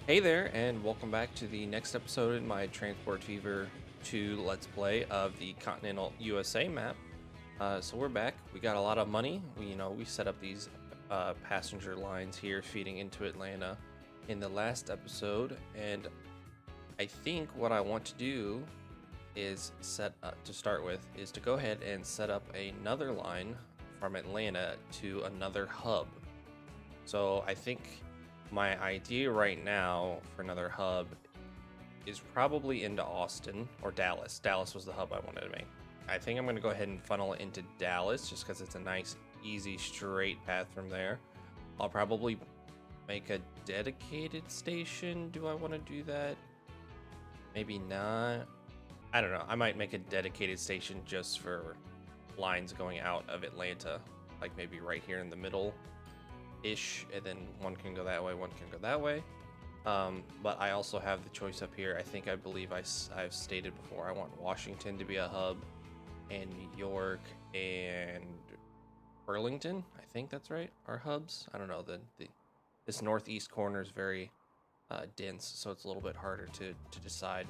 Hey there, and welcome back to the next episode in my Transport Fever 2 Let's Play of the Continental USA map. So we're back. We got a lot of money. We set up these passenger lines here feeding into Atlanta in the last episode, and I think what I want to do is set up to start with is to go ahead and set up another line from Atlanta to another hub. So I think my idea right now for another hub is probably into Austin or Dallas. Dallas was the hub I wanted to make. I think I'm going to go ahead and funnel it into Dallas just because it's a nice, easy, straight path from there. I'll probably make a dedicated station. Do I want to do that? Maybe not. I don't know. I might make a dedicated station just for lines going out of Atlanta, like maybe right here in the middle ish, and then one can go that way, one can go that way. But I also have the choice up here. I believe I've stated before I want Washington to be a hub, and New York and Burlington, I think that's right, are hubs. I don't know, this northeast corner is very dense, so it's a little bit harder to decide.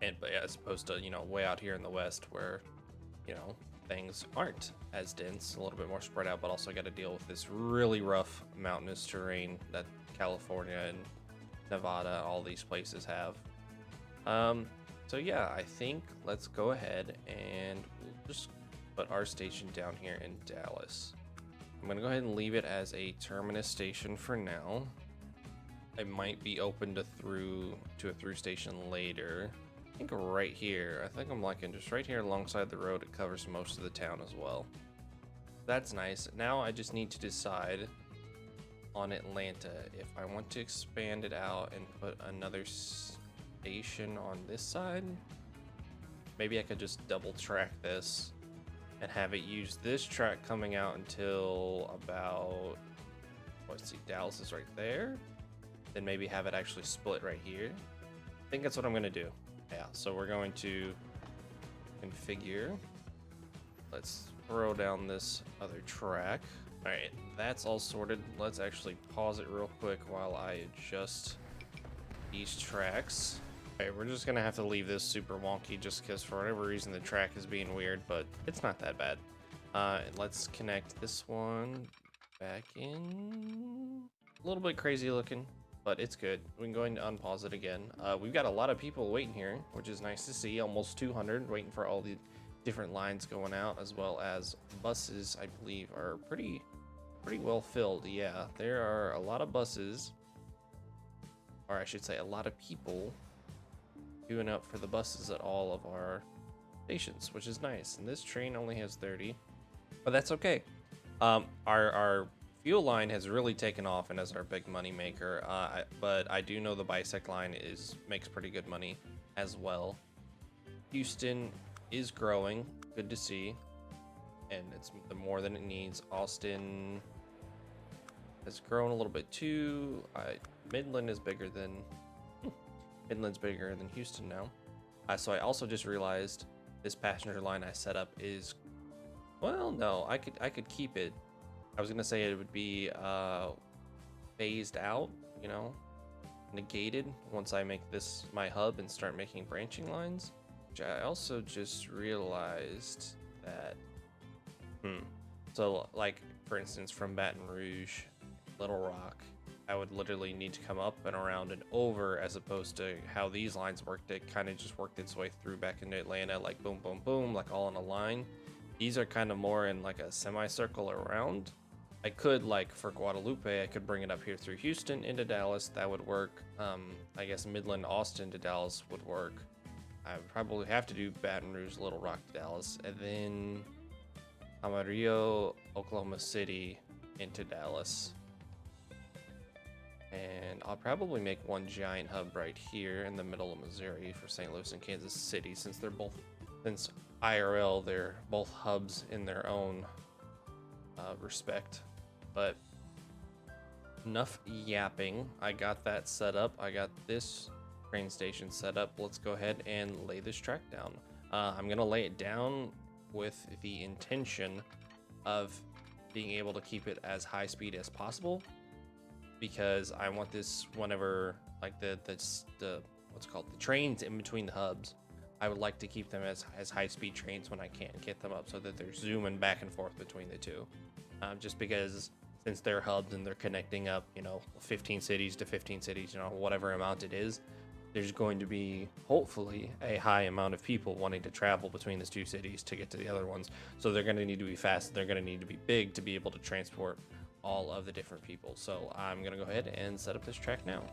But yeah, as opposed to, way out here in the west where, things aren't as dense, a little bit more spread out, but also got to deal with this really rough mountainous terrain that California and Nevada, all these places have. So yeah, I think let's go ahead and we'll just put our station down here in Dallas. I'm gonna go ahead and leave it as a terminus station for now. I might be open to a through station later. I think right here. I think I'm liking just right here alongside the road. It covers most of the town as well. That's nice. Now I just need to decide on Atlanta if I want to expand it out and put another station on this side. Maybe I could just double track this and have it use this track coming out until about, let's see, Dallas is right there. Then maybe have it actually split right here. I think that's what I'm gonna do. Yeah, so we're going to configure. Let's throw down this other track. All right, that's all sorted. Let's actually pause it real quick while I adjust these tracks. All right, we're just gonna have to leave this super wonky just because for whatever reason the track is being weird, but it's not that bad. Let's connect this one back in. A little bit crazy looking, but it's good. We can go ahead and unpause it again. We've got a lot of people waiting here, which is nice to see. Almost 200 waiting for all the different lines going out, as well as buses, I believe, are pretty well filled. Yeah, there are a lot of buses, or I should say a lot of people queuing up for the buses at all of our stations, which is nice. And this train only has 30, but that's okay. Our fuel line has really taken off and as our big money maker, but I do know the bisect line makes pretty good money as well. Houston is growing, good to see, and it's the more than it needs. Austin has grown a little bit too. Midland's bigger than Houston now. So I also just realized this passenger line I set up is, well, no, I could keep it. I was gonna say it would be phased out, negated once I make this my hub and start making branching lines. Which I also just realized that, so like for instance from Baton Rouge, Little Rock, I would literally need to come up and around and over, as opposed to how these lines worked. It kind of just worked its way through back into Atlanta, like boom, boom, boom, like all in a line. These are kind of more in like a semicircle around. I could, like for Guadalupe, I could bring it up here through Houston into Dallas. That would work. I guess Midland, Austin to Dallas would work. I would probably have to do Baton Rouge, Little Rock to Dallas, and then Amarillo, Oklahoma City into Dallas. And I'll probably make one giant hub right here in the middle of Missouri for St. Louis and Kansas City, since IRL, they're both hubs in their own respect. But enough yapping. I got that set up. I got this train station set up. Let's go ahead and lay this track down. I'm gonna lay it down with the intention of being able to keep it as high speed as possible, because I want this whenever like the what's it called, the trains in between the hubs. I would like to keep them as high speed trains when I can get them up, so that they're zooming back and forth between the two. Just because since they're hubs and they're connecting up, 15 cities to 15 cities, whatever amount it is, there's going to be hopefully a high amount of people wanting to travel between these two cities to get to the other ones. So they're going to need to be fast. They're going to need to be big to be able to transport all of the different people. So I'm going to go ahead and set up this track now.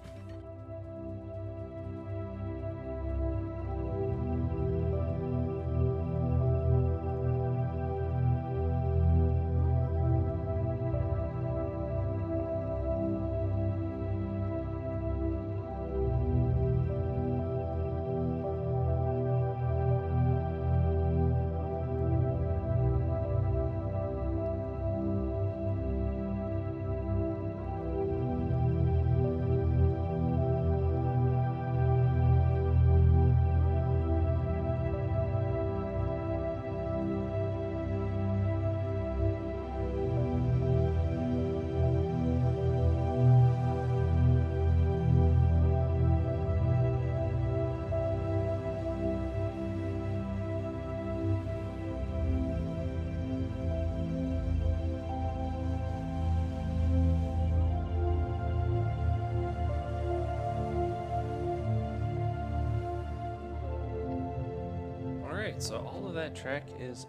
So all of that track is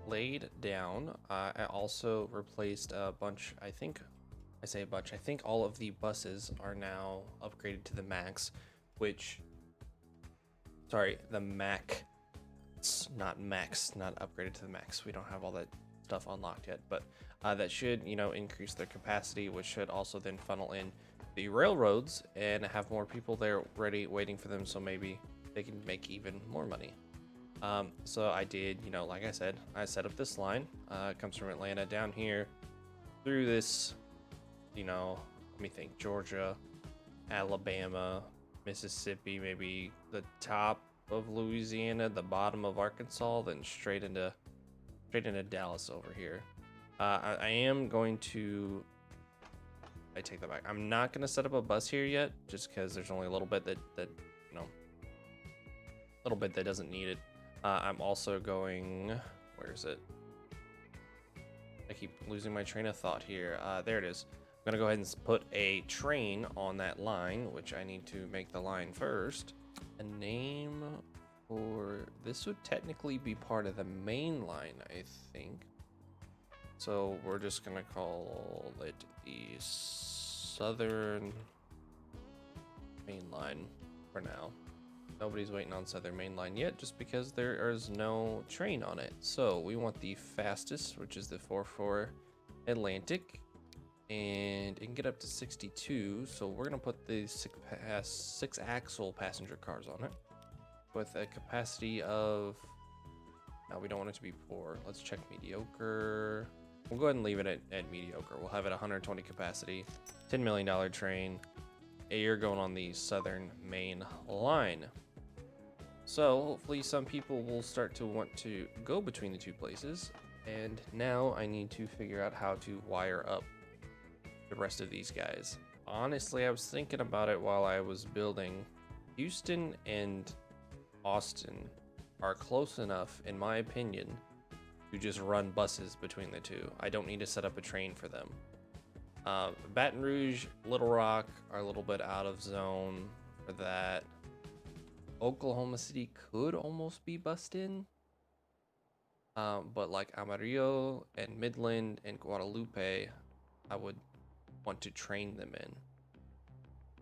laid down. I also replaced a bunch, I think all of the buses are now upgraded to the max, the Mac, it's not max, not upgraded to the max. We don't have all that stuff unlocked yet, but that should, increase their capacity, which should also then funnel in the railroads and have more people there ready, waiting for them, so maybe they can make even more money. So I did, like I said, I set up this line. It comes from Atlanta down here through this, let me think, Georgia, Alabama, Mississippi, maybe the top of Louisiana, the bottom of Arkansas, then straight into Dallas over here. I am going to, I take that back. I'm not going to set up a bus here yet, just because there's only a little bit that doesn't need it. I'm also going, where is it? I keep losing my train of thought here. There it is. I'm gonna go ahead and put a train on that line, which I need to make the line first. A name for this would technically be part of the main line, I think. So we're just gonna call it the Southern Main Line for now. Nobody's waiting on Southern Main Line yet, just because there is no train on it. So we want the fastest, which is the 44 Atlantic, and it can get up to 62. So we're gonna put the six axle passenger cars on it with a capacity of, now we don't want it to be poor. Let's check mediocre. We'll go ahead and leave it at mediocre. We'll have it 120 capacity, $10 million train. You're going on the Southern Main Line. So hopefully some people will start to want to go between the two places. And now I need to figure out how to wire up the rest of these guys. Honestly, I was thinking about it while I was building. Houston and Austin are close enough, in my opinion, to just run buses between the two. I don't need to set up a train for them. Baton Rouge, Little Rock are a little bit out of zone for that. Oklahoma City could almost be bussed in. But like Amarillo and Midland and Guadalupe, I would want to train them in.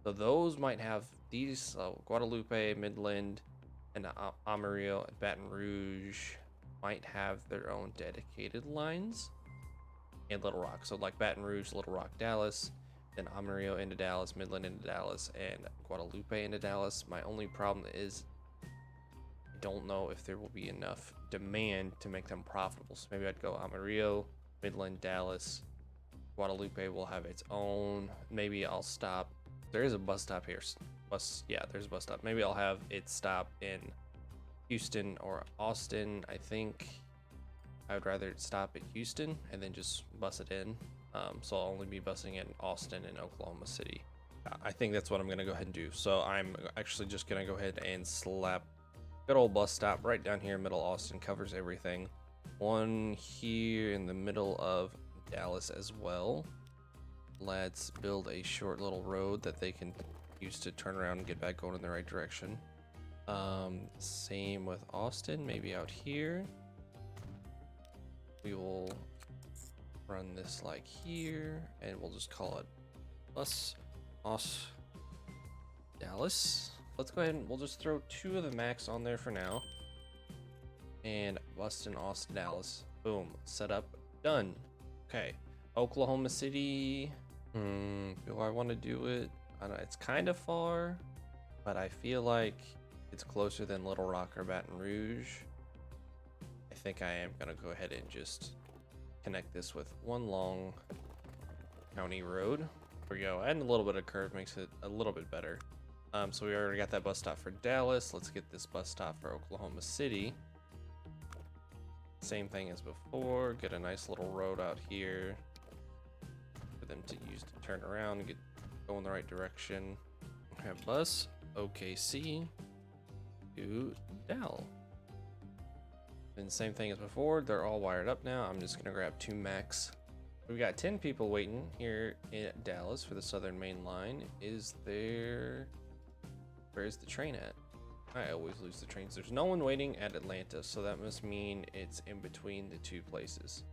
So those might have these, Guadalupe, Midland, and Amarillo and Baton Rouge might have their own dedicated lines. And Little Rock, so like Baton Rouge, Little Rock, Dallas, then Amarillo into Dallas, Midland into Dallas, and Guadalupe into Dallas. My only problem is I don't know if there will be enough demand to make them profitable. So maybe I'd go Amarillo, Midland, Dallas, Guadalupe will have its own. Maybe I'll stop. There is a bus stop here. Yeah, there's a bus stop. Maybe I'll have it stop in Houston or Austin. I think I would rather stop at Houston and then just bus it in. So I'll only be busing in Austin and Oklahoma City. I think that's what I'm gonna go ahead and do. So I'm actually just gonna go ahead and slap good old bus stop right down here in middle Austin, covers everything. One here in the middle of Dallas as well. Let's build a short little road that they can use to turn around and get back going in the right direction. Same with Austin, maybe out here. We will run this like here, and we'll just call it bus Dallas. Let's go ahead and we'll just throw 2 of the max on there for now. And Austin, Dallas. Boom. Set up. Done. Okay. Oklahoma City. Do I want to do it? I don't know. It's kind of far, but I feel like it's closer than Little Rock or Baton Rouge. I think I am going to go ahead and just connect this with one long county road. There we go. Adding a little bit of curve makes it a little bit better. So we already got that bus stop for Dallas. Let's get this bus stop for Oklahoma City. Same thing as before. Get a nice little road out here for them to use to turn around and go in the right direction. Have bus OKC to Dal. And same thing as before. They're all wired up now. I'm just gonna grab 2 max. We've got 10 people waiting here in Dallas for the Southern Main Line. Where's the train at? I always lose the trains. There's no one waiting at Atlanta, so that must mean it's in between the 2 places.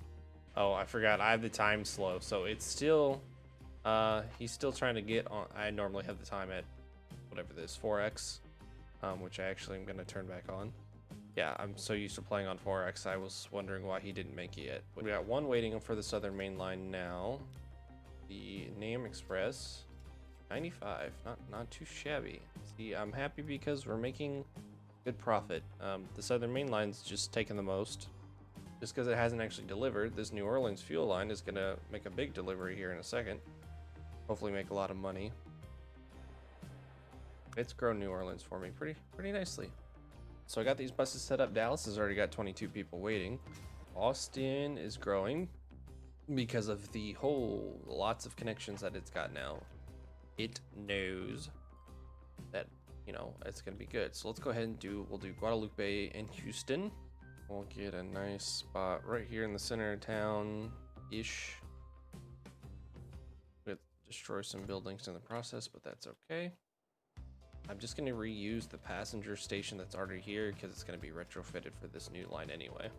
Oh, I forgot. I have the time slow, so it's still, he's still trying to get on. I normally have the time at whatever this 4x, which I actually am going to turn back on. Yeah, I'm so used to playing on 4x. I was wondering why he didn't make it yet. But we got 1 waiting for the Southern Main Line now. The Name Express. 95, not too shabby. See, I'm happy because we're making good profit. The Southern Main Line's just taking the most. Just because it hasn't actually delivered, this New Orleans fuel line is gonna make a big delivery here in a second. Hopefully make a lot of money. It's grown New Orleans for me pretty nicely. So I got these buses set up. Dallas has already got 22 people waiting. Austin is growing because of the whole lots of connections that it's got now. It knows that, you know, it's gonna be good. So let's go ahead and we'll do Guadalupe and Houston. We'll get a nice spot right here in the center of town-ish. We'll destroy some buildings in the process, but that's okay. I'm just gonna reuse the passenger station that's already here because it's gonna be retrofitted for this new line anyway.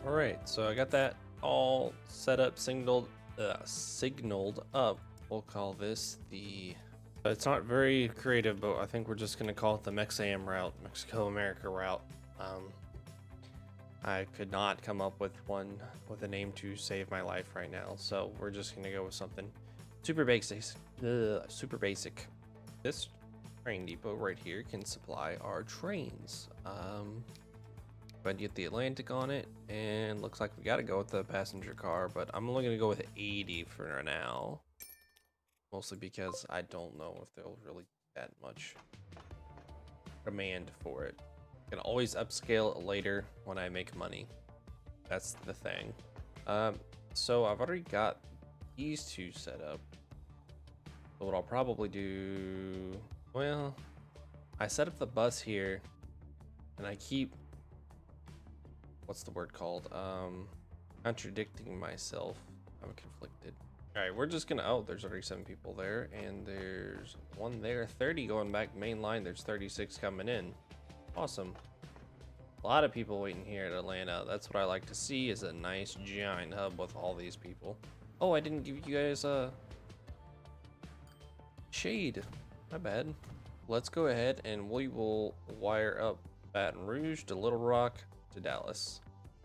All right, so I got that all set up, signaled up. We'll call this it's not very creative, but I think we're just gonna call it the Mex-Am route, Mexico America route. I could not come up with a name to save my life right now, so we're just gonna go with something super basic. Super basic. This train depot right here can supply our trains. Go ahead and get the Atlantic on it, and looks like we gotta go with the passenger car, but I'm only gonna go with 80 for now. Mostly because I don't know if there'll really be that much demand for it. Can always upscale it later when I make money. That's the thing. So I've already got these 2 set up. So what I'll probably do, well, I set up the bus here, and I keep, what's the word called? contradicting myself. I'm conflicted. All right, we're just gonna, oh, there's already 7 people there, and there's 1 there, 30 going back main line. There's 36 coming in. Awesome. A lot of people waiting here at Atlanta. That's what I like to see, is a nice giant hub with all these people. Oh, I didn't give you guys a shade. My bad. Let's go ahead and we will wire up Baton Rouge to Little Rock to Dallas.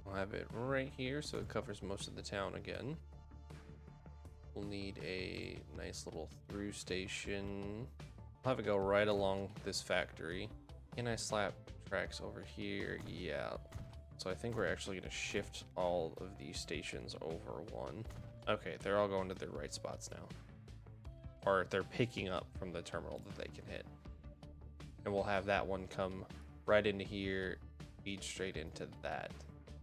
I'll have it right here so it covers most of the town again. We'll need a nice little through station. I'll have it go right along this factory. Can I slap tracks over here? Yeah. So I think we're actually going to shift all of these stations over one. Okay, they're all going to their right spots now. Or they're picking up from the terminal that they can hit. And we'll have that one come right into here, feed straight into that.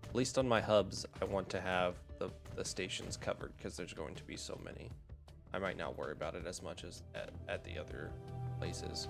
At least on my hubs, I want to have the stations covered because there's going to be so many. I might not worry about it as much as at the other places.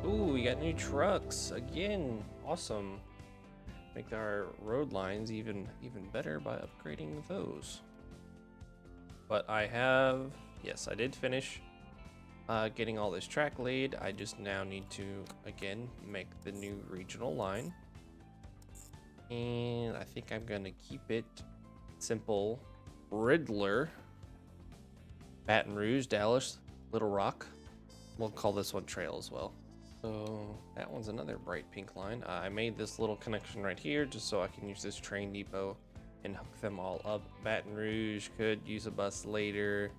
We got new trucks again. Awesome. Make our road lines even better by upgrading those. But I have, yes, I did finish getting all this track laid. I just now need to again make the new regional line, and I think I'm gonna keep it simple. Riddler, Baton Rouge, Dallas, Little Rock. We'll call this one Trail as well. So that one's another bright pink line. I made this little connection right here just so I can use this train depot and hook them all up. Baton Rouge could use a bus later.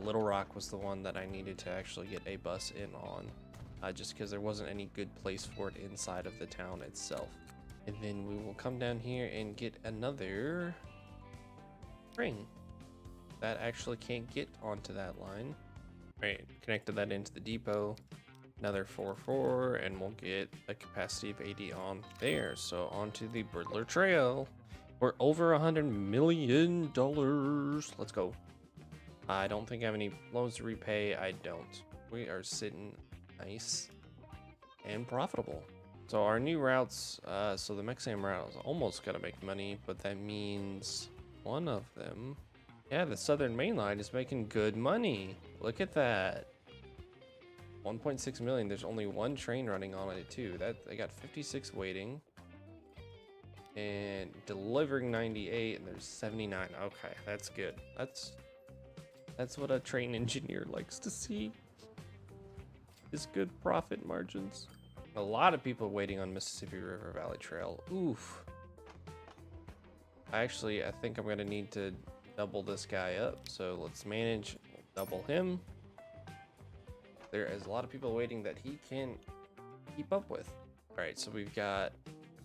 Little Rock was the one that I needed to actually get a bus in on, just because there wasn't any good place for it inside of the town itself. And then we will come down here and get another train that actually can't get onto that line. Right, connected that into the depot. Another 4-4, and we'll get a capacity of 80 on there. So onto the Riddler Trail. We're over $100 million. Let's go. I don't think I have any loans to repay. I don't. We are sitting nice and profitable. So our new routes, so the Mexican route is almost gonna make money, but that means one of them, yeah, the Southern Mainline is making good money. Look at that. 1.6 million. There's only one train running on it too. That they got 56 waiting and delivering 98, and there's 79. Okay, that's good. That's what a train engineer likes to see, is good profit margins. A lot of people waiting on Mississippi River Valley Trail. Oof. I think I'm gonna need to double this guy up. So let's manage, double him. There is a lot of people waiting that he can keep up with. All right, so we've got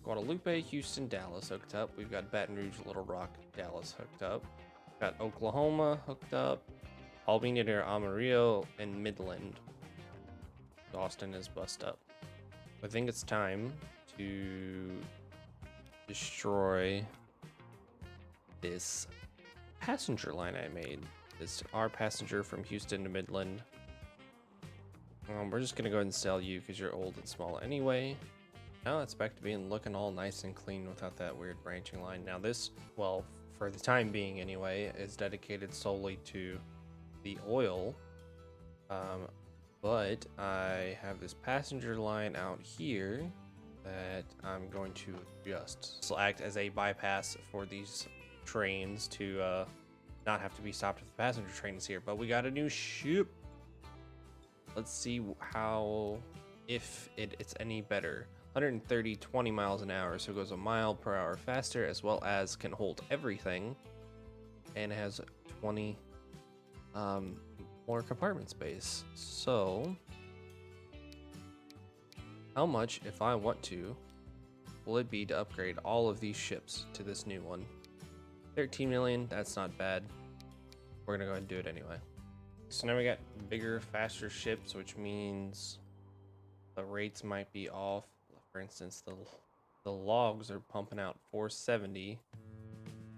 Guadalupe, Houston, Dallas hooked up. We've got Baton Rouge, Little Rock, Dallas hooked up. We've got Oklahoma hooked up. Albany near Amarillo and Midland. Austin is bust up. I think it's time to destroy this passenger line I made. This our passenger from Houston to Midland. We're just gonna go ahead and sell you because you're old and small anyway. Now it's back to being looking all nice and clean without that weird branching line. Now this, well, for the time being anyway, is dedicated solely to the oil. But I have this passenger line out here that I'm going to adjust. This will act as a bypass for these trains to not have to be stopped if the passenger train is here. But we got a new ship. Let's see how, if it's any better. 130, 20 miles an hour, so it goes a mile per hour faster, as well as can hold everything. And it has 20 more compartment space. So, how much, if I want to, will it be to upgrade all of these ships to this new one? 13 million, that's not bad. We're gonna go ahead and do it anyway. So now we got bigger, faster ships, which means the rates might be off. For instance, the logs are pumping out 470,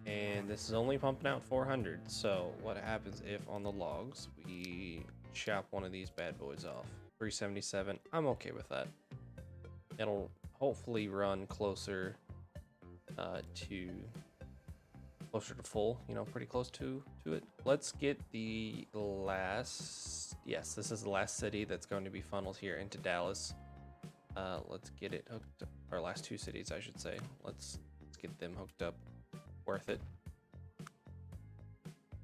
and this is only pumping out 400. So what happens if on the logs we chop one of these bad boys off? 377, I'm okay with that. It'll hopefully run closer to full, you know, pretty close to it. Let's get the last, yes, this is the last city that's going to be funneled here into Dallas. Let's get it hooked up, our last two cities, I should say. Let's get them hooked up. Worth it.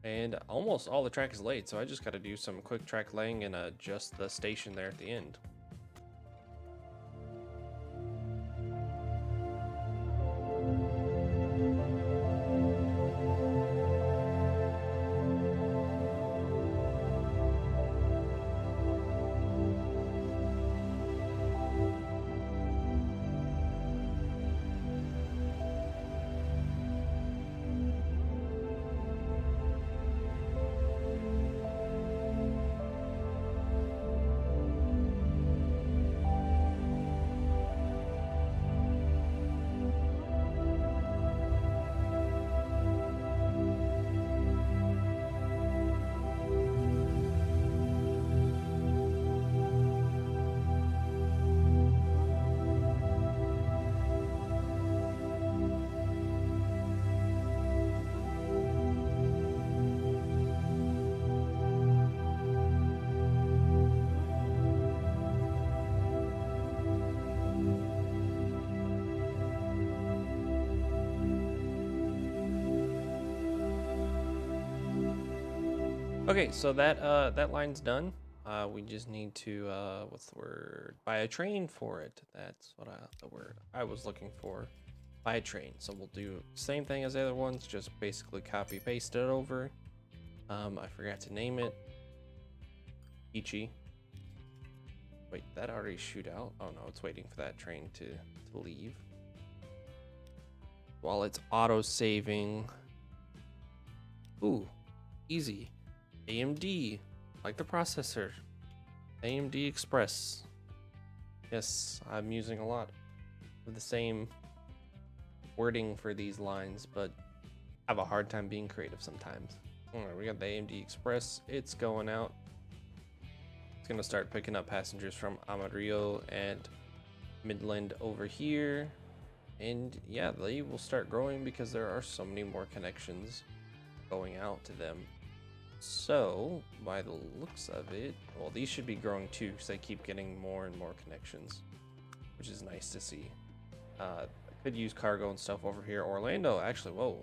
And almost all the track is laid, so I just got to do some quick track laying and adjust the station there at the end. Okay, so that line's done. We just need to what's the word? Buy a train for it. That's what the word I was looking for. Buy a train. So we'll do same thing as the other ones, just basically copy paste it over. I forgot to name it. Ichi. Wait, that already shoot out? Oh no, it's waiting for that train to leave. While it's auto saving. Ooh, easy. AMD, like the processor. AMD Express. Yes, I'm using a lot of the same wording for these lines, but I have a hard time being creative sometimes. Alright, we got the AMD Express. It's going out. It's gonna start picking up passengers from Amarillo and Midland over here. And yeah, they will start growing because there are so many more connections going out to them. So, by the looks of it, well, these should be growing too because they keep getting more and more connections, which is nice to see. I could use cargo and stuff over here. Orlando, actually, whoa,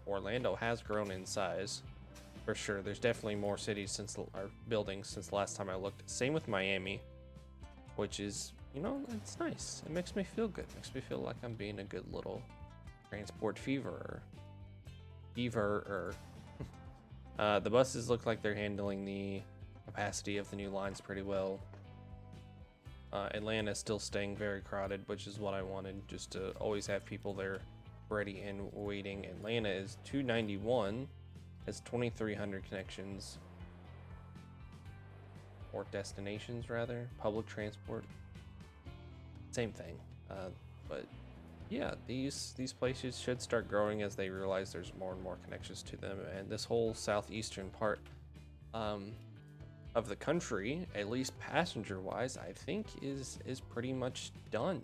Orlando has grown in size for sure. There's definitely more cities since our buildings since the last time I looked. Same with Miami, which is, you know, it's nice. It makes me feel good. It makes me feel like I'm being a good little transport fever. The buses look like they're handling the capacity of the new lines pretty well. Atlanta is still staying very crowded, which is what I wanted, just to always have people there ready and waiting. Atlanta is 291, has 2,300 connections, or destinations rather, public transport. Same thing, but yeah, these places should start growing as they realize there's more and more connections to them, and this whole southeastern part of the country, at least passenger wise, I think is pretty much done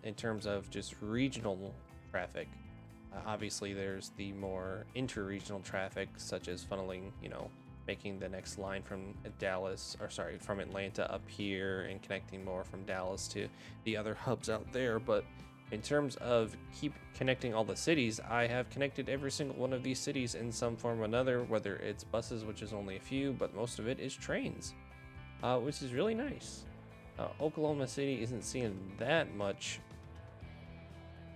in terms of just regional traffic. Obviously there's the more inter-regional traffic, such as funneling, you know, making the next line from Dallas, or sorry, from Atlanta up here and connecting more from Dallas to the other hubs out there. But in terms of keep connecting all the cities, I have connected every single one of these cities in some form or another, whether it's buses, which is only a few, but most of it is trains, which is really nice. Oklahoma City isn't seeing that much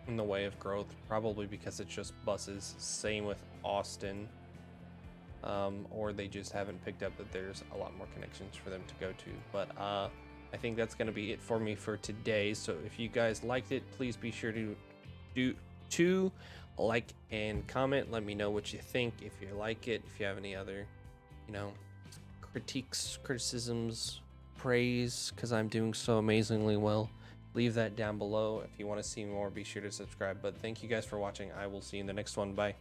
in the way of growth, probably because it's just buses. Same with Austin. or they just haven't picked up that there's a lot more connections for them to go to. But I think that's going to be it for me for today. So if you guys liked it, please be sure to like and comment. Let me know what you think, if you like it, if you have any other, critiques, criticisms, praise, because I'm doing so amazingly well. Leave that down below. If you want to see more, be sure to subscribe. But thank you guys for watching. I will see you in the next one. Bye.